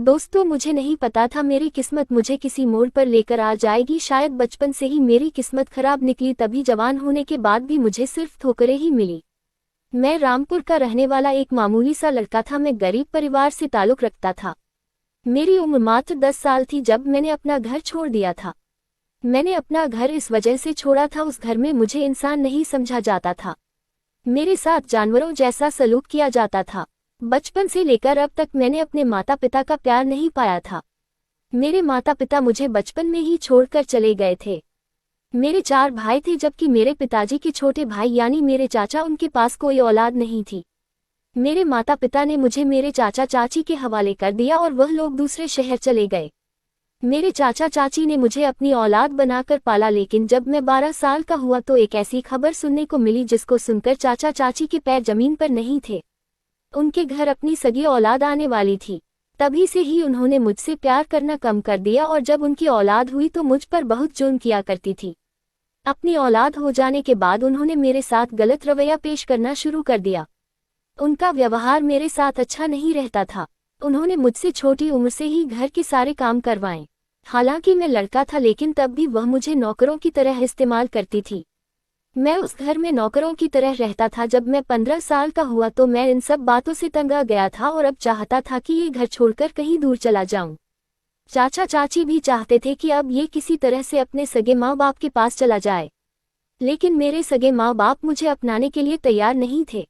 दोस्तों, मुझे नहीं पता था मेरी किस्मत मुझे किसी मोड़ पर लेकर आ जाएगी। शायद बचपन से ही मेरी किस्मत खराब निकली, तभी जवान होने के बाद भी मुझे सिर्फ ठोकरें ही मिली। मैं रामपुर का रहने वाला एक मामूली सा लड़का था। मैं गरीब परिवार से ताल्लुक रखता था। मेरी उम्र मात्र 10 साल थी जब मैंने अपना घर छोड़ दिया था। मैंने अपना घर इस वजह से छोड़ा था, उस घर में मुझे इंसान नहीं समझा जाता था। मेरे साथ जानवरों जैसा सलूक किया जाता था। बचपन से लेकर अब तक मैंने अपने माता पिता का प्यार नहीं पाया था। मेरे माता पिता मुझे बचपन में ही छोड़कर चले गए थे। मेरे 4 भाई थे, जबकि मेरे पिताजी के छोटे भाई यानी मेरे चाचा, उनके पास कोई औलाद नहीं थी। मेरे माता पिता ने मुझे मेरे चाचा चाची के हवाले कर दिया और वह लोग दूसरे शहर चले गए। मेरे चाचा चाची ने मुझे अपनी औलाद बनाकर पाला, लेकिन जब मैं 12 साल का हुआ तो एक ऐसी खबर सुनने को मिली जिसको सुनकर चाचा चाची के पैर जमीन पर नहीं थे। उनके घर अपनी सगी औलाद आने वाली थी। तभी से ही उन्होंने मुझसे प्यार करना कम कर दिया और जब उनकी औलाद हुई तो मुझ पर बहुत जुल्म किया करती थी। अपनी औलाद हो जाने के बाद उन्होंने मेरे साथ गलत रवैया पेश करना शुरू कर दिया। उनका व्यवहार मेरे साथ अच्छा नहीं रहता था। उन्होंने मुझसे छोटी उम्र से ही घर के सारे काम करवाए। हालांकि मैं लड़का था, लेकिन तब भी वह मुझे नौकरों की तरह इस्तेमाल करती थी। मैं उस घर में नौकरों की तरह रहता था। जब मैं 15 साल का हुआ तो मैं इन सब बातों से तंग आ गया था और अब चाहता था कि ये घर छोड़कर कहीं दूर चला जाऊं। चाचा चाची भी चाहते थे कि अब ये किसी तरह से अपने सगे माँ बाप के पास चला जाए, लेकिन मेरे सगे माँ बाप मुझे अपनाने के लिए तैयार नहीं थे।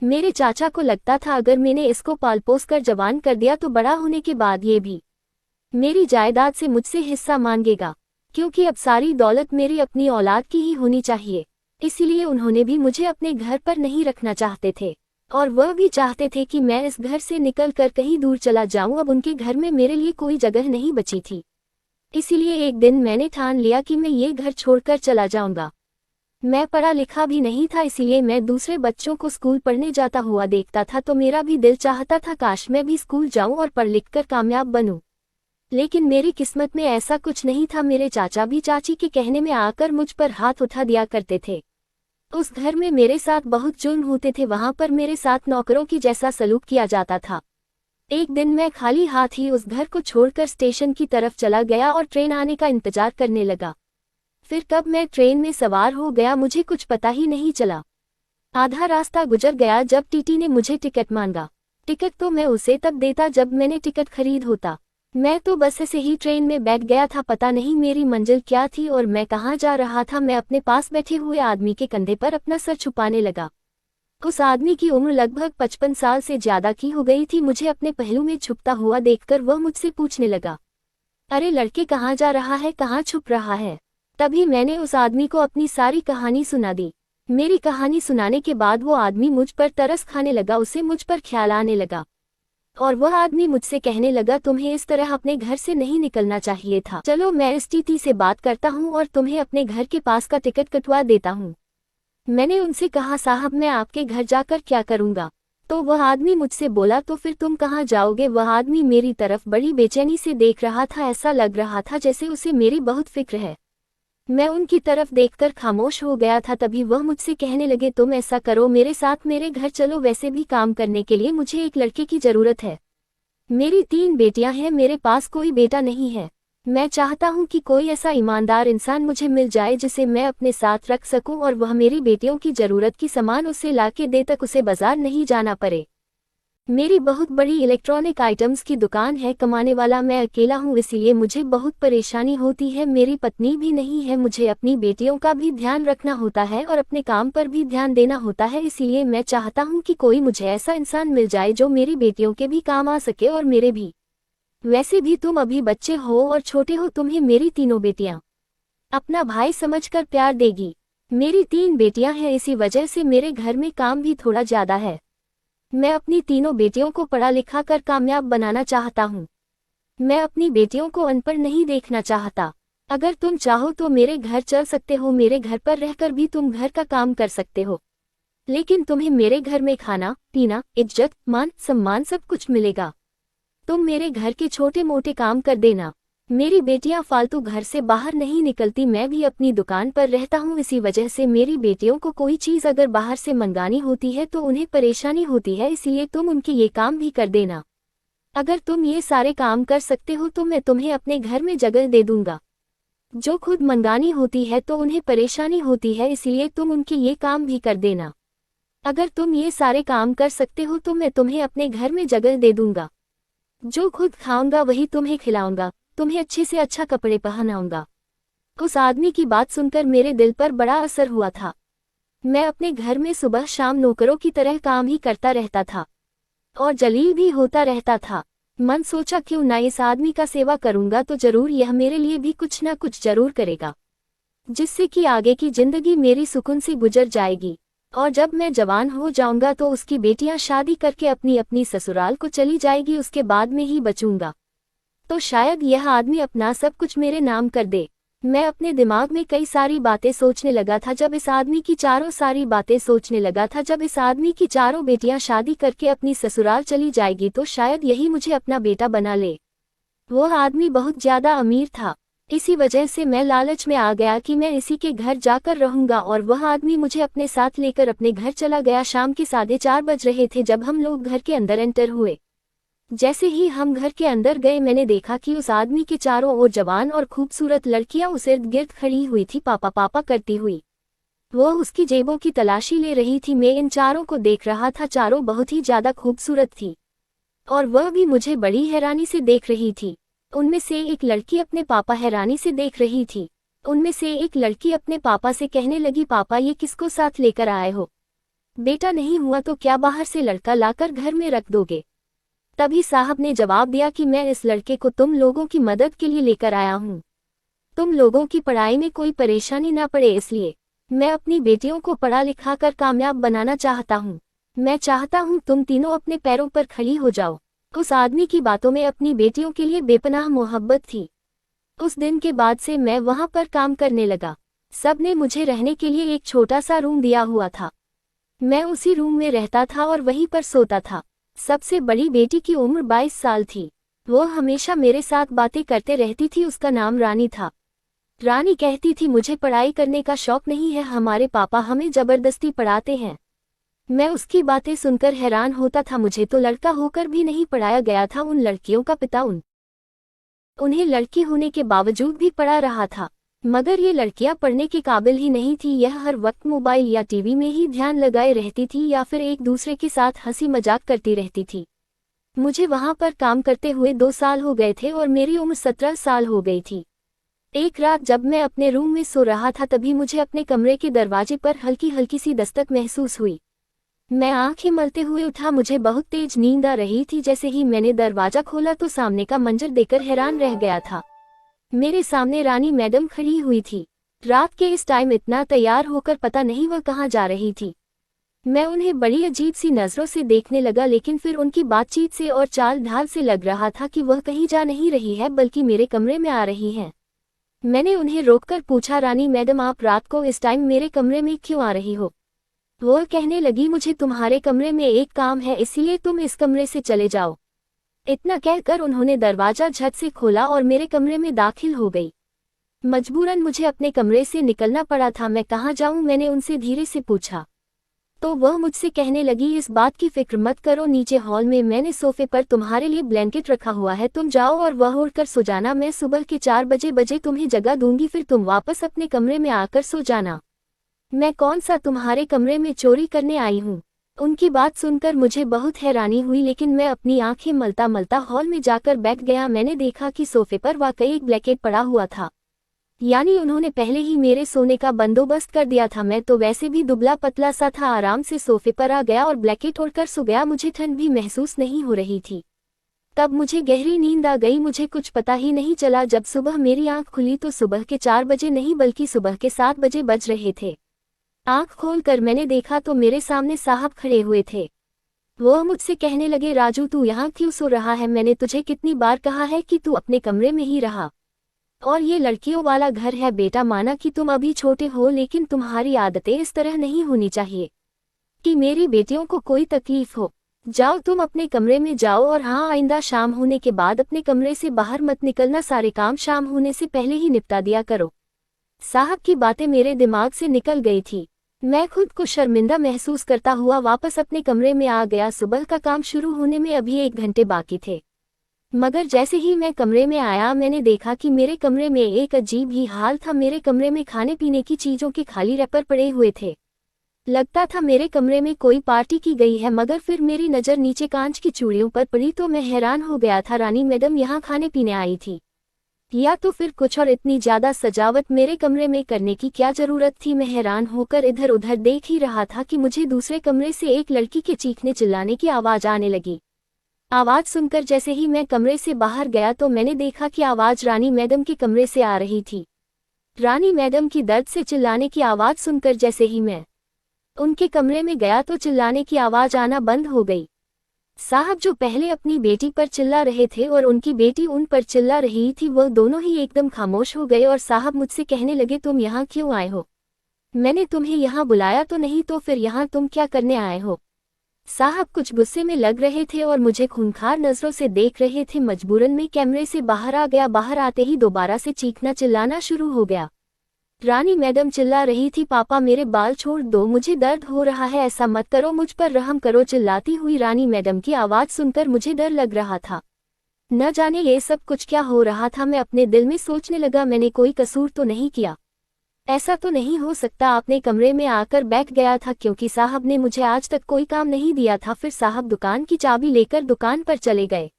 मेरे चाचा को लगता था अगर मैंने इसको पाल पोस कर जवान कर दिया तो बड़ा होने के बाद ये भी मेरी जायदाद से मुझसे हिस्सा मांगेगा, क्योंकि अब सारी दौलत मेरी अपनी औलाद की ही होनी चाहिए। इसीलिए उन्होंने भी मुझे अपने घर पर नहीं रखना चाहते थे और वह भी चाहते थे कि मैं इस घर से निकल कर कहीं दूर चला जाऊं। अब उनके घर में मेरे लिए कोई जगह नहीं बची थी। इसीलिए एक दिन मैंने ठान लिया कि मैं ये घर छोड़कर चला जाऊंगा। मैं पढ़ा लिखा भी नहीं था, इसीलिए मैं दूसरे बच्चों को स्कूल पढ़ने जाता हुआ देखता था तो मेरा भी दिल चाहता था काश मैं भी स्कूल जाऊं और पढ़ लिख कर कामयाब बनूं। लेकिन मेरी किस्मत में ऐसा कुछ नहीं था। मेरे चाचा भी चाची के कहने में आकर मुझ पर हाथ उठा दिया करते थे। उस घर में मेरे साथ बहुत जुल्म होते थे। वहां पर मेरे साथ नौकरों की जैसा सलूक किया जाता था। एक दिन मैं खाली हाथ ही उस घर को छोड़कर स्टेशन की तरफ चला गया और ट्रेन आने का इंतजार करने लगा। फिर कब मैं ट्रेन में सवार हो गया मुझे कुछ पता ही नहीं चला। आधा रास्ता गुजर गया जब टीटी ने मुझे टिकट मांगा। टिकट तो मैं उसे तब देता जब मैंने टिकट खरीद होता। मैं तो बस से ही ट्रेन में बैठ गया था। पता नहीं मेरी मंजिल क्या थी और मैं कहाँ जा रहा था। मैं अपने पास बैठे हुए आदमी के कंधे पर अपना सर छुपाने लगा। उस आदमी की उम्र लगभग 55 साल से ज्यादा की हो गई थी। मुझे अपने पहलू में छुपता हुआ देखकर वह मुझसे पूछने लगा, अरे लड़के, कहाँ जा रहा है, कहाँ छुप रहा है? तभी मैंने उस आदमी को अपनी सारी कहानी सुना दी। मेरी कहानी सुनाने के बाद वो आदमी मुझ पर तरस खाने लगा। उसे मुझ पर ख्याल आने लगा और वह आदमी मुझसे कहने लगा, तुम्हें इस तरह अपने घर से नहीं निकलना चाहिए था। चलो मैं इस टीटी से बात करता हूँ और तुम्हें अपने घर के पास का टिकट कटवा देता हूँ। मैंने उनसे कहा, साहब मैं आपके घर जाकर क्या करूँगा? तो वह आदमी मुझसे बोला, तो फिर तुम कहाँ जाओगे? वह आदमी मेरी तरफ बड़ी बेचैनी से देख रहा था। ऐसा लग रहा था जैसे उसे मेरी बहुत फिक्र है। मैं उनकी तरफ देखकर खामोश हो गया था। तभी वह मुझसे कहने लगे, तुम ऐसा करो, मेरे साथ मेरे घर चलो। वैसे भी काम करने के लिए मुझे एक लड़के की जरूरत है। मेरी 3 बेटियां हैं, मेरे पास कोई बेटा नहीं है। मैं चाहता हूं कि कोई ऐसा ईमानदार इंसान मुझे मिल जाए जिसे मैं अपने साथ रख सकूं और वह मेरी बेटियों की जरूरत की सामान उसे लाके दे, तक उसे बाजार नहीं जाना पड़े। मेरी बहुत बड़ी इलेक्ट्रॉनिक आइटम्स की दुकान है। कमाने वाला मैं अकेला हूँ, इसलिए मुझे बहुत परेशानी होती है। मेरी पत्नी भी नहीं है। मुझे अपनी बेटियों का भी ध्यान रखना होता है और अपने काम पर भी ध्यान देना होता है। इसलिए मैं चाहता हूँ कि कोई मुझे ऐसा इंसान मिल जाए जो मेरी बेटियों के भी काम आ सके और मेरे भी। वैसे भी तुम अभी बच्चे हो और छोटे हो, तुम्हें मेरी तीनों बेटियां अपना भाई समझकर प्यार देगी। मेरी 3 बेटियां हैं, इसी वजह से मेरे घर में काम भी थोड़ा ज्यादा है। मैं अपनी तीनों बेटियों को पढ़ा लिखा कर कामयाब बनाना चाहता हूँ। मैं अपनी बेटियों को अनपढ़ नहीं देखना चाहता। अगर तुम चाहो तो मेरे घर चल सकते हो। मेरे घर पर रहकर भी तुम घर का काम कर सकते हो, लेकिन तुम्हें मेरे घर में खाना पीना, इज्जत मान सम्मान सब कुछ मिलेगा। तुम मेरे घर के छोटे मोटे काम कर देना। मेरी बेटियां फालतू घर से बाहर नहीं निकलती। मैं भी अपनी दुकान पर रहता हूँ, इसी वजह से मेरी बेटियों को कोई चीज़ अगर बाहर से मंगानी होती है तो उन्हें परेशानी होती है। इसलिए तुम उनके ये काम भी कर देना। अगर तुम ये सारे काम कर सकते हो तो मैं तुम्हें अपने घर में जगह दे दूंगा। जो खुद मंगानी होती है तो उन्हें परेशानी होती है, इसलिए तुम उनके ये काम भी कर देना। अगर तुम ये सारे काम कर सकते हो तो मैं तुम्हें अपने घर में जगह दे दूंगा। जो खुद खाऊंगा वही तुम्हें खिलाऊंगा, तुम्हें अच्छे से अच्छा कपड़े पहनाऊंगा। उस आदमी की बात सुनकर मेरे दिल पर बड़ा असर हुआ था। मैं अपने घर में सुबह शाम नौकरों की तरह काम ही करता रहता था और जलील भी होता रहता था। मन सोचा क्यों ना इस आदमी का सेवा करूंगा तो जरूर यह मेरे लिए भी कुछ ना कुछ जरूर करेगा, जिससे कि आगे की जिंदगी मेरी सुकून से गुजर जाएगी। और जब मैं जवान हो जाऊंगा तो उसकी बेटियां शादी करके अपनी अपनी ससुराल को चली जाएगी, उसके बाद में ही बचूंगा। तो शायद यह आदमी अपना सब कुछ मेरे नाम कर दे। मैं अपने दिमाग में कई सारी बातें सोचने लगा था। जब इस आदमी की चारों बेटियां शादी करके अपनी ससुराल चली जाएगी तो शायद यही मुझे अपना बेटा बना ले। वह आदमी बहुत ज्यादा अमीर था, इसी वजह से मैं लालच में आ गया कि मैं इसी के घर जाकर रहूंगा, और वह आदमी मुझे अपने साथ लेकर अपने घर चला गया। शाम के 4:30 बज रहे थे जब हम लोग घर के अंदर एंटर हुए। जैसे ही हम घर के अंदर गए मैंने देखा कि उस आदमी के चारों ओर जवान और खूबसूरत लड़कियां उस इर्द गिर्द खड़ी हुई थी, पापा पापा करती हुई। वह उसकी जेबों की तलाशी ले रही थी। मैं इन चारों को देख रहा था, चारों बहुत ही ज्यादा खूबसूरत थी और वह भी मुझे बड़ी हैरानी से देख रही थी। उनमें से एक लड़की अपने पापा हैरानी से देख रही थी। उनमें से एक लड़की अपने पापा से कहने लगी, पापा ये किसको साथ लेकर आए हो? बेटा नहीं हुआ तो क्या बाहर से लड़का लाकर घर में रख दोगे? तभी साहब ने जवाब दिया कि मैं इस लड़के को तुम लोगों की मदद के लिए लेकर आया हूँ। तुम लोगों की पढ़ाई में कोई परेशानी ना पड़े, इसलिए मैं अपनी बेटियों को पढ़ा लिखा कर कामयाब बनाना चाहता हूँ। मैं चाहता हूँ तुम तीनों अपने पैरों पर खड़ी हो जाओ। उस आदमी की बातों में अपनी बेटियों के लिए बेपनाह मोहब्बत थी। उस दिन के बाद से मैं वहां पर काम करने लगा। सब ने मुझे रहने के लिए एक छोटा सा रूम दिया हुआ था। मैं उसी रूम में रहता था और वहीं पर सोता था। सबसे बड़ी बेटी की उम्र 22 साल थी। वो हमेशा मेरे साथ बातें करते रहती थी। उसका नाम रानी था। रानी कहती थी, मुझे पढ़ाई करने का शौक नहीं है, हमारे पापा हमें जबरदस्ती पढ़ाते हैं। मैं उसकी बातें सुनकर हैरान होता था। मुझे तो लड़का होकर भी नहीं पढ़ाया गया था। उन लड़कियों का पिता उन्हें लड़की होने के बावजूद भी पढ़ा रहा था, मगर ये लड़कियां पढ़ने के काबिल ही नहीं थी। यह हर वक्त मोबाइल या टीवी में ही ध्यान लगाए रहती थी या फिर एक दूसरे के साथ हंसी मजाक करती रहती थी। मुझे वहां पर काम करते हुए 2 साल हो गए थे और मेरी उम्र 17 साल हो गई थी। एक रात जब मैं अपने रूम में सो रहा था तभी मुझे अपने कमरे के दरवाजे पर हल्की हल्की सी दस्तक महसूस हुई। मैं आंखें मलते हुए उठा। मुझे बहुत तेज नींद आ रही थी। जैसे ही मैंने दरवाजा खोला तो सामने का मंजर देखकर हैरान रह गया था। मेरे सामने रानी मैडम खड़ी हुई थी। रात के इस टाइम इतना तैयार होकर पता नहीं वह कहाँ जा रही थी। मैं उन्हें बड़ी अजीब सी नजरों से देखने लगा, लेकिन फिर उनकी बातचीत से और चाल ढाल से लग रहा था कि वह कहीं जा नहीं रही है बल्कि मेरे कमरे में आ रही हैं। मैंने उन्हें रोककर पूछा, रानी मैडम आप रात को इस टाइम मेरे कमरे में क्यों आ रही हो? वह कहने लगी, मुझे तुम्हारे कमरे में एक काम है, इसलिए तुम इस कमरे से चले जाओ। इतना कहकर उन्होंने दरवाजा झट से खोला और मेरे कमरे में दाखिल हो गई। मजबूरन मुझे अपने कमरे से निकलना पड़ा था। मैं कहाँ जाऊं? मैंने उनसे धीरे से पूछा तो वह मुझसे कहने लगी, इस बात की फिक्र मत करो, नीचे हॉल में मैंने सोफे पर तुम्हारे लिए ब्लैंकेट रखा हुआ है, तुम जाओ और वह ओढ़कर सो जाना। मैं सुबह के 4 बजे तुम्हें जगा दूंगी, फिर तुम वापस अपने कमरे में आकर सो जाना। मैं कौन सा तुम्हारे कमरे में चोरी करने आई हूँ? उनकी बात सुनकर मुझे बहुत हैरानी हुई, लेकिन मैं अपनी आंखें मलता मलता हॉल में जाकर बैठ गया। मैंने देखा कि सोफे पर वाकई एक ब्लैंकेट पड़ा हुआ था, यानी उन्होंने पहले ही मेरे सोने का बंदोबस्त कर दिया था। मैं तो वैसे भी दुबला पतला सा था, आराम से सोफे पर आ गया और ब्लैंकेट ओढ़कर सो गया। मुझे ठंड भी महसूस नहीं हो रही थी। तब मुझे गहरी नींद आ गई। मुझे कुछ पता ही नहीं चला। जब सुबह मेरी आंख खुली तो सुबह के 4 बजे नहीं बल्कि सुबह के 7 बजे बज रहे थे। आंख खोलकर मैंने देखा तो मेरे सामने साहब खड़े हुए थे। वो मुझसे कहने लगे, राजू तू यहाँ क्यों सो रहा है? मैंने तुझे कितनी बार कहा है कि तू अपने कमरे में ही रहा, और ये लड़कियों वाला घर है बेटा। माना कि तुम अभी छोटे हो, लेकिन तुम्हारी आदतें इस तरह नहीं होनी चाहिए कि मेरी बेटियों को कोई तकलीफ हो। जाओ तुम अपने कमरे में जाओ, और हाँ, आइंदा शाम होने के बाद अपने कमरे से बाहर मत निकलना। सारे काम शाम होने से पहले ही निपटा दिया करो। साहब की बातें मेरे दिमाग से निकल गई थी। मैं खुद को शर्मिंदा महसूस करता हुआ वापस अपने कमरे में आ गया। सुबह का काम शुरू होने में अभी 1 घंटे बाकी थे। मगर जैसे ही मैं कमरे में आया मैंने देखा कि मेरे कमरे में एक अजीब ही हाल था। मेरे कमरे में खाने पीने की चीज़ों के खाली रैपर पड़े हुए थे। लगता था मेरे कमरे में कोई पार्टी की गई है। मगर फिर मेरी नज़र नीचे कांच की चूड़ियों पर पड़ी तो मैं हैरान हो गया था। रानी मैडम यहाँ खाने पीने आई थी या तो फिर कुछ और। इतनी ज़्यादा सजावट मेरे कमरे में करने की क्या ज़रूरत थी। मैं हैरान होकर इधर उधर देख ही रहा था कि मुझे दूसरे कमरे से एक लड़की के चीखने चिल्लाने की आवाज़ आने लगी। आवाज़ सुनकर जैसे ही मैं कमरे से बाहर गया तो मैंने देखा कि आवाज़ रानी मैडम के कमरे से आ रही थी। रानी मैडम की दर्द से चिल्लाने की आवाज़ सुनकर जैसे ही मैं उनके कमरे में गया तो चिल्लाने की आवाज़ आना बंद हो गई। साहब जो पहले अपनी बेटी पर चिल्ला रहे थे और उनकी बेटी उन पर चिल्ला रही थी, वह दोनों ही एकदम खामोश हो गए और साहब मुझसे कहने लगे, तुम यहाँ क्यों आए हो? मैंने तुम्हें यहाँ बुलाया तो नहीं, तो फिर यहाँ तुम क्या करने आए हो? साहब कुछ गुस्से में लग रहे थे और मुझे खूंखार नजरों से देख रहे थे। मजबूरन में कैमरे से बाहर आ गया। बाहर आते ही दोबारा से चीखना चिल्लाना शुरू हो गया। रानी मैडम चिल्ला रही थी, पापा मेरे बाल छोड़ दो, मुझे दर्द हो रहा है, ऐसा मत करो, मुझ पर रहम करो। चिल्लाती हुई रानी मैडम की आवाज़ सुनकर मुझे डर लग रहा था। न जाने ये सब कुछ क्या हो रहा था। मैं अपने दिल में सोचने लगा, मैंने कोई कसूर तो नहीं किया। ऐसा तो नहीं हो सकता आपने कमरे में आकर बैठ गया था, क्योंकि साहब ने मुझे आज तक कोई काम नहीं दिया था। फिर साहब दुकान की चाबी लेकर दुकान पर चले गए।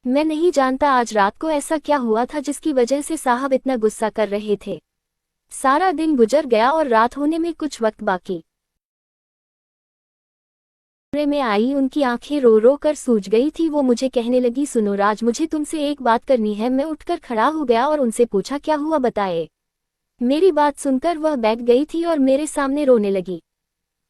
मैं नहीं जानता आज रात को ऐसा क्या हुआ था जिसकी वजह से साहब इतना गुस्सा कर रहे थे। सारा दिन गुजर गया और रात होने में कुछ वक्त बाकी। कमरे में आई, उनकी आंखें रो रो कर सूज गई थी। वो मुझे कहने लगी, सुनो राज, मुझे तुमसे एक बात करनी है। मैं उठकर खड़ा हो गया और उनसे पूछा, क्या हुआ बताए। मेरी बात सुनकर वह बैठ गई थी और मेरे सामने रोने लगी।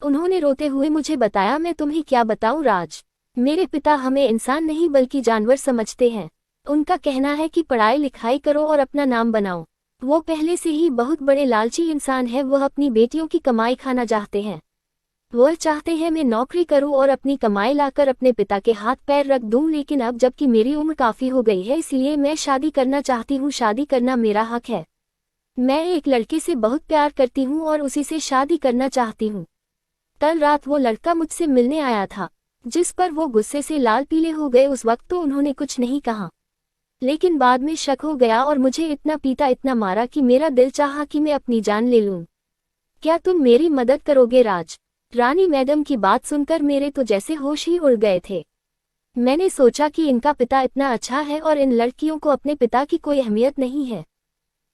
उन्होंने रोते हुए मुझे बताया, मैं तुम्हें क्या बताऊं राज, मेरे पिता हमें इंसान नहीं बल्कि जानवर समझते हैं। उनका कहना है कि पढ़ाई लिखाई करो और अपना नाम बनाओ। वो पहले से ही बहुत बड़े लालची इंसान है। वह अपनी बेटियों की कमाई खाना चाहते हैं। वह चाहते हैं मैं नौकरी करूं और अपनी कमाई लाकर अपने पिता के हाथ पैर रख दूं। लेकिन अब जबकि मेरी उम्र काफ़ी हो गई है, इसलिए मैं शादी करना चाहती हूं। शादी करना मेरा हक है। मैं एक लड़के से बहुत प्यार करती हूं और उसी से शादी करना चाहती हूं। कल रात वो लड़का मुझसे मिलने आया था, जिस पर वो गुस्से से लाल पीले हो गए। उस वक्त तो उन्होंने कुछ नहीं कहा, लेकिन बाद में शक हो गया और मुझे इतना पीटा, इतना मारा कि मेरा दिल चाहा कि मैं अपनी जान ले लूं। क्या तुम मेरी मदद करोगे राज? रानी मैडम की बात सुनकर मेरे तो जैसे होश ही उड़ गए थे। मैंने सोचा कि इनका पिता इतना अच्छा है और इन लड़कियों को अपने पिता की कोई अहमियत नहीं है।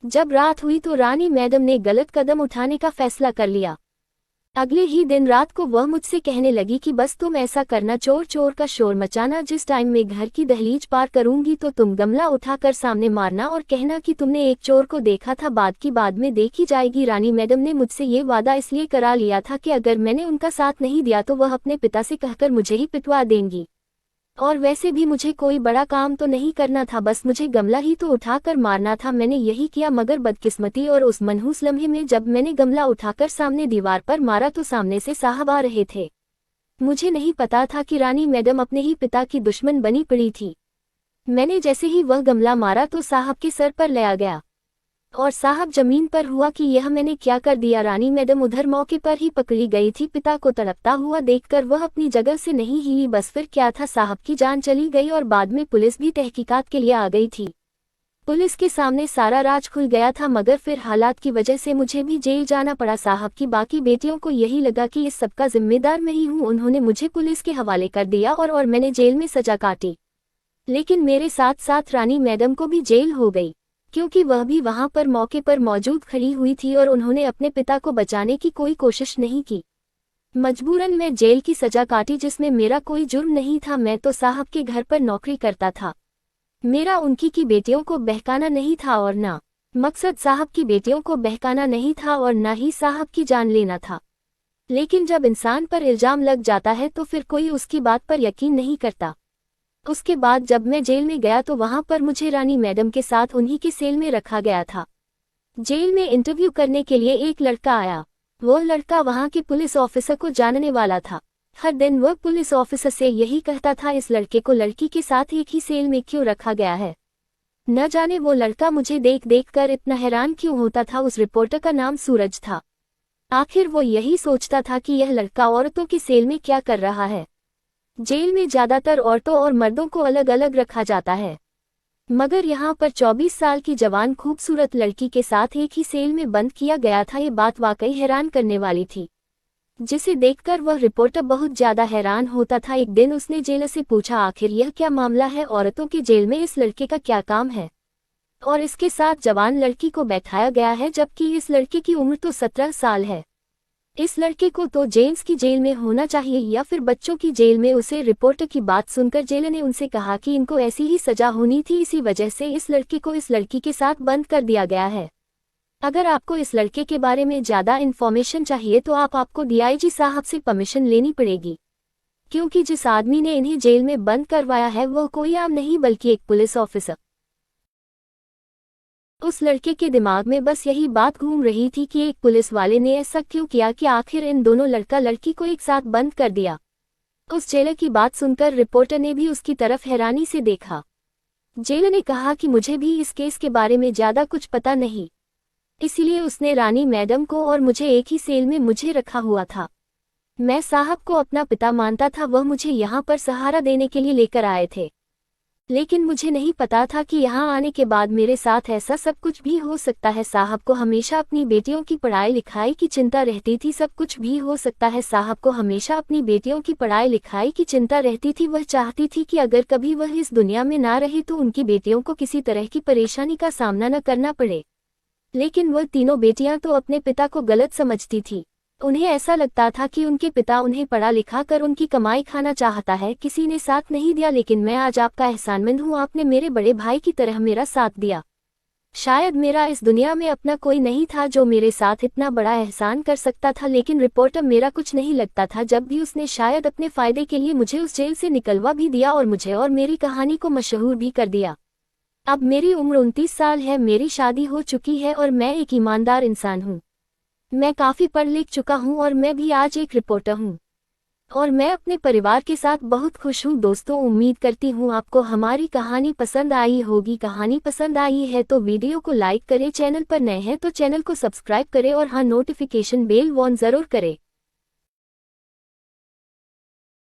जब रात हुई तो रानी मैडम ने गलत कदम उठाने का फैसला कर लिया। अगले ही दिन रात को वह मुझसे कहने लगी कि बस तुम ऐसा करना, चोर चोर का शोर मचाना। जिस टाइम मैं घर की दहलीज पार करूंगी तो तुम गमला उठाकर सामने मारना और कहना कि तुमने एक चोर को देखा था। बाद की बाद में देखी जाएगी। रानी मैडम ने मुझसे ये वादा इसलिए करा लिया था कि अगर मैंने उनका साथ नहीं दिया तो वह अपने पिता से कहकर मुझे ही पिटवा देंगी। और वैसे भी मुझे कोई बड़ा काम तो नहीं करना था, बस मुझे गमला ही तो उठाकर मारना था। मैंने यही किया। मगर बदकिस्मती और उस मनहूस लम्हे में जब मैंने गमला उठाकर सामने दीवार पर मारा तो सामने से साहब आ रहे थे। मुझे नहीं पता था कि रानी मैडम अपने ही पिता की दुश्मन बनी पड़ी थी। मैंने जैसे ही वह गमला मारा तो साहब के सर पर ले गया और साहब जमीन पर हुआ कि यह मैंने क्या कर दिया। रानी मैडम उधर मौके पर ही पकड़ी गई थी। पिता को तड़पता हुआ देखकर वह अपनी जगह से नहीं हिली। बस फिर क्या था, साहब की जान चली गई और बाद में पुलिस भी तहकीकात के लिए आ गई थी। पुलिस के सामने सारा राज खुल गया था, मगर फिर हालात की वजह से मुझे भी जेल जाना पड़ा। साहब की बाकी बेटियों को यही लगा कि इस सबका जिम्मेदार मैं ही हूँ। उन्होंने मुझे पुलिस के हवाले कर दिया और मैंने जेल में सजा काटी। लेकिन मेरे साथ साथ रानी मैडम को भी जेल हो गई, क्योंकि वह भी वहां पर मौके पर मौजूद खड़ी हुई थी और उन्होंने अपने पिता को बचाने की कोई कोशिश नहीं की। मजबूरन मैं जेल की सजा काटी, जिसमें मेरा कोई जुर्म नहीं था। मैं तो साहब के घर पर नौकरी करता था। मेरा उनकी की बेटियों को बहकाना नहीं था और ना मकसद साहब की बेटियों को बहकाना नहीं था और ना ही साहब की जान लेना था। लेकिन जब इंसान पर इल्जाम लग जाता है तो फिर कोई उसकी बात पर यकीन नहीं करता। उसके बाद जब मैं जेल में गया तो वहां पर मुझे रानी मैडम के साथ उन्हीं की सेल में रखा गया था। जेल में इंटरव्यू करने के लिए एक लड़का आया। वो लड़का वहां के पुलिस ऑफिसर को जानने वाला था। हर दिन वह पुलिस ऑफिसर से यही कहता था, इस लड़के को लड़की के साथ एक ही सेल में क्यों रखा गया है। न जाने वो लड़का मुझे देख देख कर इतना हैरान क्यों होता था। उस रिपोर्टर का नाम सूरज था। आखिर वो यही सोचता था कि यह लड़का औरतों की सेल में क्या कर रहा है। जेल में ज्यादातर औरतों और मर्दों को अलग अलग रखा जाता है, मगर यहाँ पर 24 साल की जवान खूबसूरत लड़की के साथ एक ही सेल में बंद किया गया था। ये बात वाकई हैरान करने वाली थी, जिसे देखकर वह रिपोर्टर बहुत ज्यादा हैरान होता था। एक दिन उसने जेलर से पूछा, आखिर यह क्या मामला है, औरतों के जेल में इस लड़के का क्या काम है और इसके साथ जवान लड़की को बैठाया गया है, जबकि इस लड़के की उम्र तो 17 साल है। इस लड़के को तो जेम्स की जेल में होना चाहिए या फिर बच्चों की जेल में। उसे रिपोर्टर की बात सुनकर जेलर ने उनसे कहा कि इनको ऐसी ही सजा होनी थी, इसी वजह से इस लड़के को इस लड़की के साथ बंद कर दिया गया है। अगर आपको इस लड़के के बारे में ज़्यादा इन्फॉर्मेशन चाहिए तो आपको डीआईजी साहब से परमिशन लेनी पड़ेगी, क्योंकि जिस आदमी ने इन्हें जेल में बंद करवाया है वह कोई आम नहीं बल्कि एक पुलिस ऑफिसर। उस लड़के के दिमाग में बस यही बात घूम रही थी कि एक पुलिस वाले ने ऐसा क्यों किया कि आखिर इन दोनों लड़का लड़की को एक साथ बंद कर दिया। उस जेलर की बात सुनकर रिपोर्टर ने भी उसकी तरफ हैरानी से देखा। जेलर ने कहा कि मुझे भी इस केस के बारे में ज़्यादा कुछ पता नहीं, इसीलिए उसने रानी मैडम को और मुझे एक ही सेल में मुझे रखा हुआ था। मैं साहब को अपना पिता मानता था, वह मुझे यहाँ पर सहारा देने के लिए लेकर आए थे, लेकिन मुझे नहीं पता था कि यहाँ आने के बाद मेरे साथ ऐसा सब कुछ भी हो सकता है। साहब को हमेशा अपनी बेटियों की पढ़ाई लिखाई की चिंता रहती थी, सब कुछ भी हो सकता है। साहब को हमेशा अपनी बेटियों की पढ़ाई लिखाई की चिंता रहती थी। वह चाहती थी कि अगर कभी वह इस दुनिया में ना रहे तो उनकी बेटियों को किसी तरह की परेशानी का सामना न करना पड़े। लेकिन वह तीनों बेटियां तो अपने पिता को गलत समझती थी। उन्हें ऐसा लगता था कि उनके पिता उन्हें पढ़ा लिखा कर उनकी कमाई खाना चाहता है। किसी ने साथ नहीं दिया, लेकिन मैं आज आपका एहसानमंद हूँ, आपने मेरे बड़े भाई की तरह मेरा साथ दिया। शायद मेरा इस दुनिया में अपना कोई नहीं था जो मेरे साथ इतना बड़ा एहसान कर सकता था, लेकिन रिपोर्टर मेरा कुछ नहीं लगता था जब भी उसने शायद अपने फायदे के लिए मुझे उस जेल से निकलवा भी दिया और मुझे और मेरी कहानी को मशहूर भी कर दिया। अब मेरी उम्र 29 साल है, मेरी शादी हो चुकी है और मैं एक ईमानदार इंसान हूँ। मैं काफ़ी पढ़ लिख चुका हूँ और मैं भी आज एक रिपोर्टर हूँ और मैं अपने परिवार के साथ बहुत खुश हूँ। दोस्तों, उम्मीद करती हूँ आपको हमारी कहानी पसंद आई होगी। कहानी पसंद आई है तो वीडियो को लाइक करें, चैनल पर नए हैं तो चैनल को सब्सक्राइब करें और हाँ, नोटिफिकेशन बेल ऑन ज़रूर करें।